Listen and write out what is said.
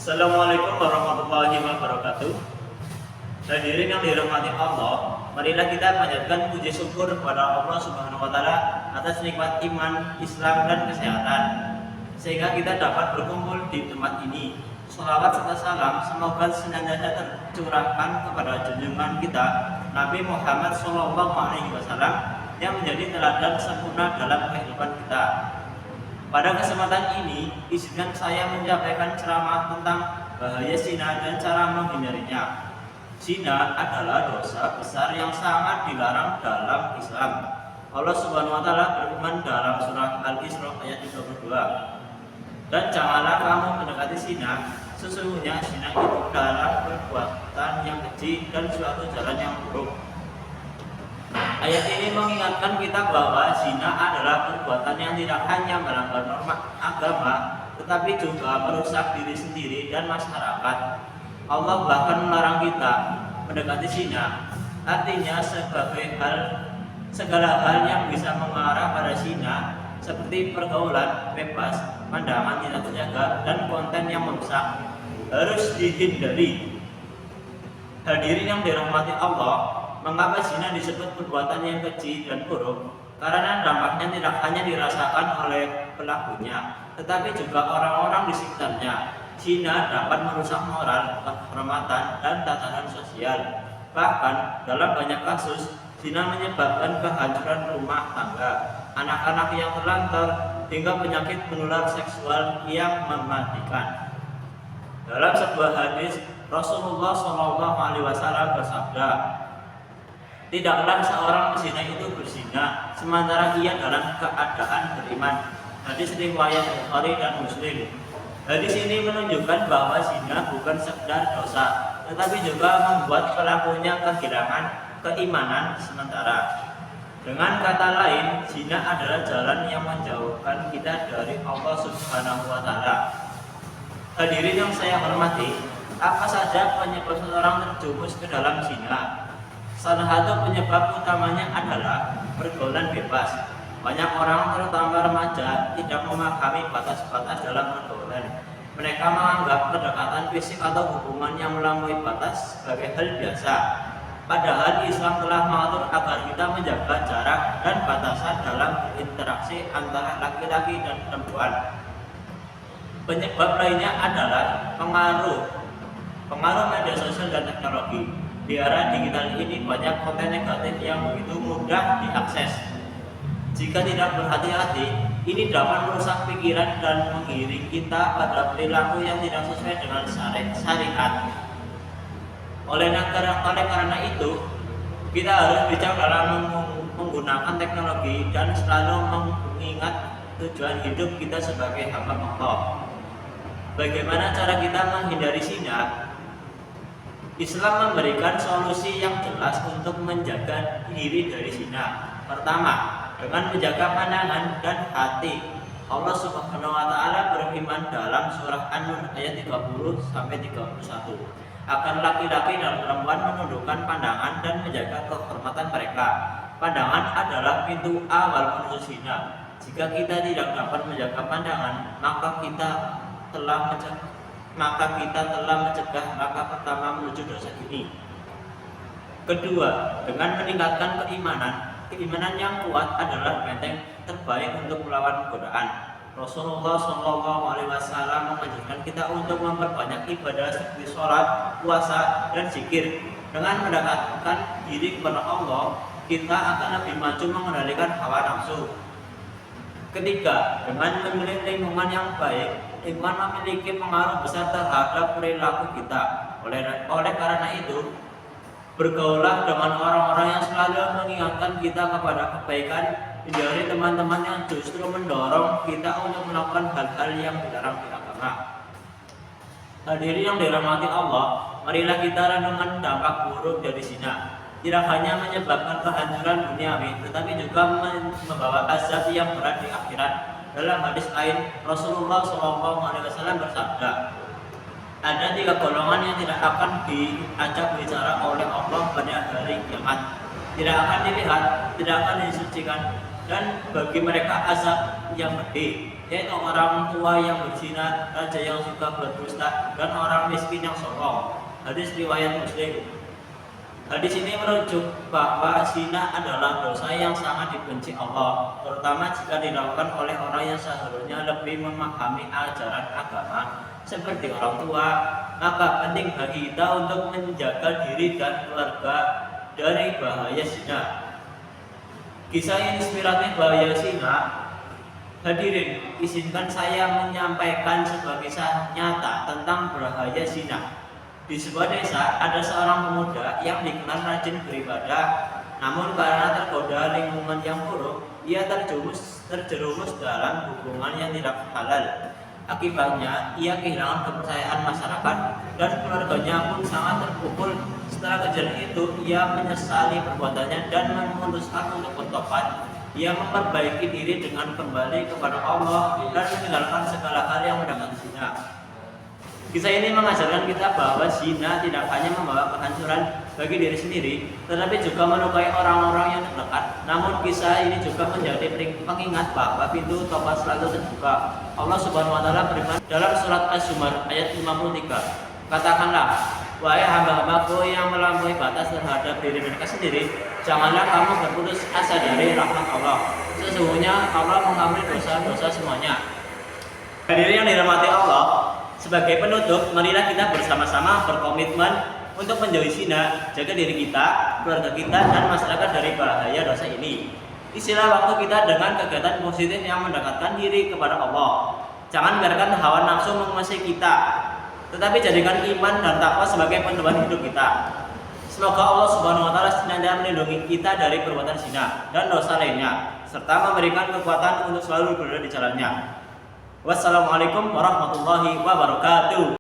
Assalamualaikum warahmatullahi wabarakatuh. Hadirin yang dirahmati Allah, marilah kita panjatkan puji syukur kepada Allah Subhanahu wa taala atas nikmat iman, Islam dan kesehatan sehingga kita dapat berkumpul di tempat ini. Shalawat serta salam semoga senantiasa tercurahkan kepada junjungan kita Nabi Muhammad SAW yang menjadi teladan sempurna dalam kehidupan kita. Pada kesempatan ini, izinkan saya menyampaikan ceramah tentang bahaya zina dan cara menghindarinya. Zina adalah dosa besar yang sangat dilarang dalam Islam. Allah Subhanahu wa taala berfirman dalam surah Al-Isra ayat 32. Dan janganlah kamu mendekati zina, sesungguhnya zina itu adalah perbuatan yang keji dan suatu jalan yang buruk. Ayat ini mengingatkan kita bahwa zina adalah perbuatan yang tidak hanya melanggar norma agama, tetapi juga merusak diri sendiri dan masyarakat. Allah bahkan melarang kita mendekati zina. Artinya segala hal yang bisa mengarah pada zina, seperti pergaulan bebas, pandangan tidak terjaga, dan konten yang merusak, harus dihindari. Hadirin yang dirahmati Allah, mengapa zina disebut perbuatan yang keji dan buruk? Karena dampaknya tidak hanya dirasakan oleh pelakunya, tetapi juga orang-orang di sekitarnya. Zina dapat merusak moral, kehormatan, dan tatanan sosial. Bahkan dalam banyak kasus, zina menyebabkan kehancuran rumah tangga, anak-anak yang terlantar, hingga penyakit menular seksual yang mematikan. Dalam sebuah hadis, Rasulullah SAW bersabda, tidaklah seorang pezina itu berzina sementara ia dalam keadaan beriman. Hadis riwayat Bukhari dan Muslim. Hadis ini menunjukkan bahwa zina bukan sekedar dosa, tetapi juga membuat pelakunya kehilangan keimanan sementara. Dengan kata lain, zina adalah jalan yang menjauhkan kita dari Allah Subhanahu wa taala. Hadirin yang saya hormati, apa saja penyebab seseorang terjumus ke dalam zina? Salah satu penyebab utamanya adalah pergaulan bebas. Banyak orang, terutama remaja, tidak memahami batas-batas dalam pergaulan. Mereka menganggap kedekatan fisik atau hubungan yang melampaui batas sebagai hal biasa. Padahal Islam telah mengatur agar kita menjaga jarak dan batasan dalam berinteraksi antara laki-laki dan perempuan. Penyebab lainnya adalah pengaruh media sosial dan teknologi. Di era digital ini banyak konten negatif yang begitu mudah diakses. Jika tidak berhati-hati, ini dapat merusak pikiran dan mengiring kita pada perilaku yang tidak sesuai dengan syariat. Oleh karena itu, kita harus bijak dalam menggunakan teknologi dan selalu mengingat tujuan hidup kita sebagai hamba Allah. Bagaimana cara kita menghindari zina? Islam memberikan solusi yang jelas untuk menjaga diri dari zina. Pertama, dengan menjaga pandangan dan hati. Allah Subhanahu wa taala berfirman dalam surah An-Nur ayat 30 sampai 31. Akan laki-laki dan perempuan menundukkan pandangan dan menjaga kehormatan mereka. Pandangan adalah pintu awal menuju zina. Jika kita tidak dapat menjaga pandangan, maka kita telah mencegah langkah pertama menuju dosa ini. Kedua, dengan meningkatkan keimanan yang kuat adalah benteng terbaik untuk melawan godaan. Rasulullah SAW mengajarkan kita untuk memperbanyak ibadah seperti sholat, puasa, dan zikir. Dengan mendekatkan diri kepada Allah, kita akan lebih maju mengendalikan hawa nafsu. Ketiga, dengan memilih lingkungan yang baik, lingkungan memiliki pengaruh besar terhadap perilaku kita. Oleh karena itu, bergaulah dengan orang-orang yang selalu mengingatkan kita kepada kebaikan, hindari teman-teman yang justru mendorong kita untuk melakukan hal-hal yang dilarang di agama. Hadirin yang dirahmati Allah, marilah kita renungkan dampak buruk dari zina. Tidak hanya menyebabkan kehancuran duniawi, tetapi juga membawa azab yang berat di akhirat. Dalam hadis lain, Rasulullah SAW bersabda, ada 3 golongan yang tidak akan diajak bicara oleh Allah pada hari kiamat. Tidak akan dilihat, tidak akan disucikan, dan bagi mereka azab yang pedih. yaitu orang tua yang berzina, raja yang suka berdusta, dan orang miskin yang sombong. Hadis riwayat Muslim. Hadis ini merujuk bahwa zina adalah dosa yang sangat dibenci Allah, terutama jika dilakukan oleh orang yang seharusnya lebih memahami ajaran agama seperti orang tua. Maka penting bagi kita untuk menjaga diri dan keluarga dari bahaya zina. Kisah yang inspiratif bahaya zina. Hadirin, izinkan saya menyampaikan sebuah kisah nyata tentang bahaya zina. Di sebuah desa ada seorang pemuda yang dikenal rajin beribadah, namun karena tergoda lingkungan yang buruk, ia terjerumus dalam hubungan yang tidak halal. Akibatnya, ia kehilangan kepercayaan masyarakat dan keluarganya pun sangat terpukul. Setelah kejadian itu, ia menyesali perbuatannya dan memutuskan untuk bertobat. Ia memperbaiki diri dengan kembali kepada Allah dan meninggalkan segala hal yang mendatangkan zina. Kisah ini mengajarkan kita bahwa zina tidak hanya membawa kehancuran bagi diri sendiri, tetapi juga melukai orang-orang yang terdekat. Namun kisah ini juga menjadi pengingat bahwa pintu tobat selalu terbuka. Allah Subhanahu wa taala berfirman dalam surat Az-Zumar ayat 53. Katakanlah, wahai hamba-hambaku yang melampaui batas terhadap diri mereka sendiri, janganlah kamu berputus asa dari rahmat Allah. Sesungguhnya Allah mengampuni dosa-dosa semuanya. Hadirin yang dirahmati Allah, sebagai penutup, marilah kita bersama-sama berkomitmen untuk menjauhi zina, jaga diri kita, keluarga kita, dan masyarakat dari bahaya dosa ini. Isilah waktu kita dengan kegiatan positif yang mendekatkan diri kepada Allah. Jangan biarkan hawa nafsu menguasai kita, tetapi jadikan iman dan takwa sebagai panduan hidup kita. Semoga Allah Subhanahu wa taala senantiasa melindungi kita dari perbuatan zina dan dosa lainnya, serta memberikan kekuatan untuk selalu berada di jalannya. Wassalamualaikum warahmatullahi wabarakatuh.